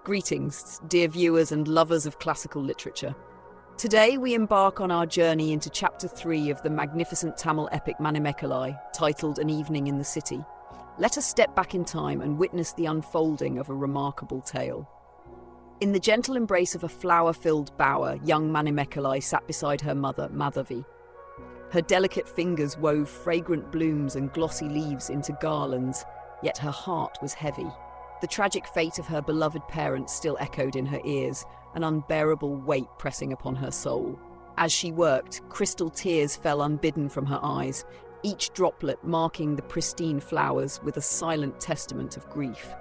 Greetings, dear viewers and lovers of classical literature. Today we embark on our journey into Chapter 3 of the magnificent Tamil epic Manimekalai, titled An Evening in the City. Let us step back in time and witness the unfolding of a remarkable tale. In the gentle embrace of a flower-filled bower, young Manimekalai sat beside her mother, Madhavi. Her delicate fingers wove fragrant blooms and glossy leaves into garlands, yet her heart was heavy. The tragic fate of her beloved parents still echoed in her ears, an unbearable weight pressing upon her soul. As she worked, crystal tears fell unbidden from her eyes, each droplet marking the pristine flowers with a silent testament of grief.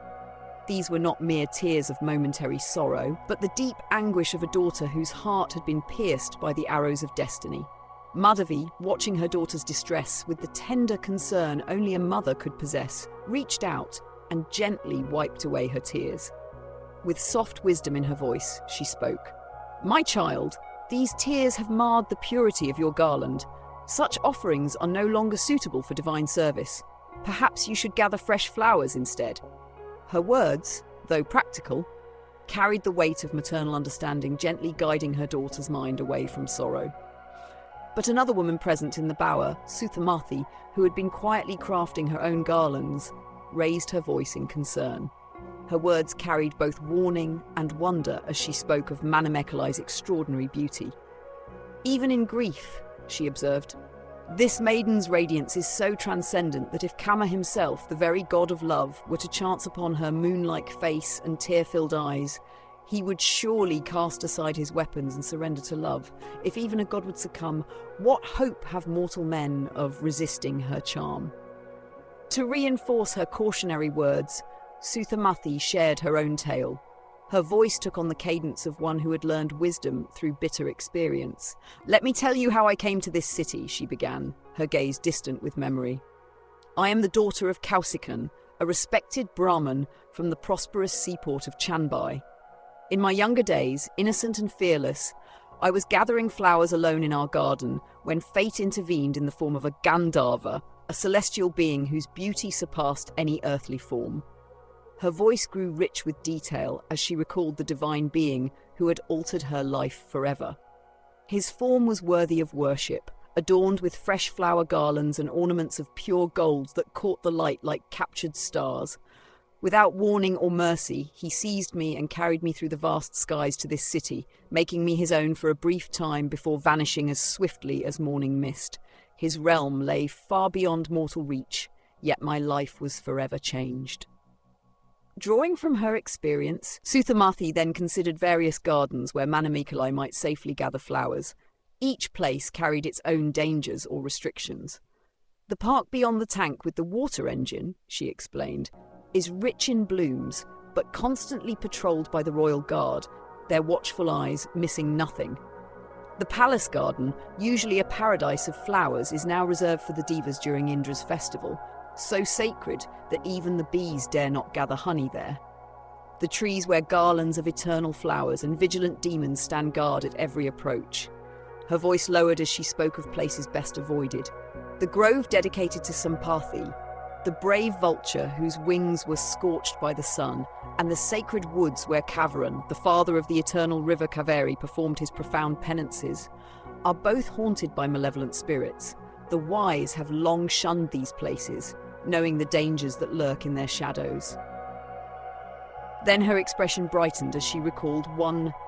These were not mere tears of momentary sorrow, but the deep anguish of a daughter whose heart had been pierced by the arrows of destiny. Madhavi, watching her daughter's distress with the tender concern only a mother could possess, reached out and gently wiped away her tears. With soft wisdom in her voice, she spoke. "My child, these tears have marred the purity of your garland. Such offerings are no longer suitable for divine service. Perhaps you should gather fresh flowers instead." Her words, though practical, carried the weight of maternal understanding, gently guiding her daughter's mind away from sorrow. But another woman present in the bower, Suthamathi, who had been quietly crafting her own garlands, raised her voice in concern. Her words carried both warning and wonder as she spoke of Manimekalai's extraordinary beauty. "Even in grief," she observed, "this maiden's radiance is so transcendent that if Kama himself, the very god of love, were to chance upon her moon-like face and tear-filled eyes, he would surely cast aside his weapons and surrender to love. If even a god would succumb, what hope have mortal men of resisting her charm?" To reinforce her cautionary words, Suthamathi shared her own tale. Her voice took on the cadence of one who had learned wisdom through bitter experience. "Let me tell you how I came to this city," she began, her gaze distant with memory. "I am the daughter of Kausikan, a respected Brahmin from the prosperous seaport of Chanbai. In my younger days, innocent and fearless, I was gathering flowers alone in our garden when fate intervened in the form of a Gandharva, a celestial being whose beauty surpassed any earthly form." Her voice grew rich with detail as she recalled the divine being who had altered her life forever. His form was worthy of worship, adorned with fresh flower garlands and ornaments of pure gold that caught the light like captured stars. Without warning or mercy, he seized me and carried me through the vast skies to this city, making me his own for a brief time before vanishing as swiftly as morning mist. His realm lay far beyond mortal reach, yet my life was forever changed. Drawing from her experience, Suthamathi then considered various gardens where Manimekalai might safely gather flowers. Each place carried its own dangers or restrictions. "The park beyond the tank with the water engine," she explained, "is rich in blooms, but constantly patrolled by the royal guard, their watchful eyes missing nothing. The palace garden, usually a paradise of flowers, is now reserved for the divas during Indra's festival, so sacred that even the bees dare not gather honey there. The trees wear garlands of eternal flowers, and vigilant demons stand guard at every approach." Her voice lowered as she spoke of places best avoided. "The grove dedicated to Sampathi, the brave vulture whose wings were scorched by the sun, and the sacred woods where Kavaran, the father of the eternal river Kaveri, performed his profound penances, are both haunted by malevolent spirits. The wise have long shunned these places, knowing the dangers that lurk in their shadows." Then her expression brightened as she recalled one